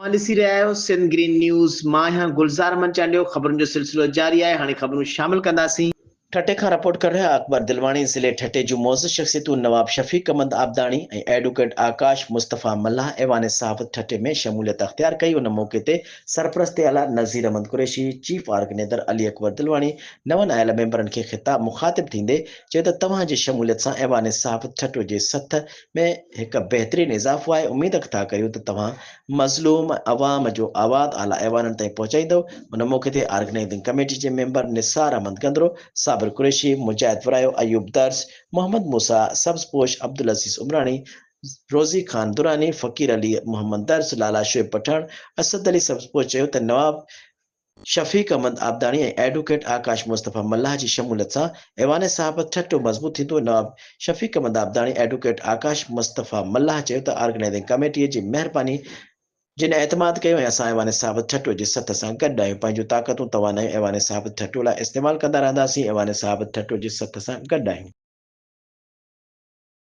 ॾिसी रहिया आहियो सिंध ग्रीन न्यूज़। मां आहियां गुलज़ार मंचांडियो। ख़बरुनि जो सिलसिलो जारी आहे। हाणे ख़बरूं शामिल कंदासीं। ठटे खां रिपोर्ट कर रहा अकबर दिलवानी। ज़िले ठटे जूं मोज़ शख़्सियतूं नवाब शफ़ीक अहमद आबदाणी ऐं एडवोकेट आकाश मुस्तफ़ा मल्लाह ऐवान साहब ठटे में शमूलियत अख़्तियार कई। उन मौक़े ते सरपरस्ती आला नज़ीर अहमद कुरैशी, चीफ ऑर्गेनाइज़र अली अकबर दिलवानी नवनि आयल मेंबरनि खे ख़िताब मुख़ातिब थींदे चयो त तव्हांजी शमूलियत सां ऐवान साहब ठटो जे सथ में हिकु बहितरीनु इज़ाफ़ो आहे। उमेद था कयूं त तव्हां मज़लूम अवाम जो आवाज़ आला ऐवाननि ताईं पहुचाईंदव। उन मौक़े ते ऑर्गेनाइज़िंग कमेटी जे मेंबर निसार अहमद गंदरो, साबिर कुरैशी, मुजाहिद वरायो, अयूब दर्स, मोहम्मद मूसा, सब्ज़पोश, अब्दुल अज़ीज़ उमरानी, रोज़ी खान दुरानी, फ़कीर अली मोहम्मद दर्स, लाला शुएब पठान, असद अली सब्ज़पोश चयो त नवाब शफ़ीक अहमद आबदाणी ऐं एडवोकेट आकाश मुस्तफ़ा मल्लाह जी शमूलियत सां ऐवान साहब ठटो मज़बूत थींदो। नवाब शफ़ीक अहमद आबदाणी एडवोकेट आकाश मुस्तफ़ा मल्लाह चयो त ऑर्गेनाइज़िंग कमेटीअ जी महिरबानी जिन एतमाद कयो ऐं असां ऐवान साहब ठटो जी सथ सां गॾु आहियूं। पंहिंजूं ताक़तूं तवानायूं ऐवान साहब ठटो लाइ इस्तेमालु कंदा रहंदासीं। ऐवान साहब ठटो जी सथ सां गॾु आहियूं।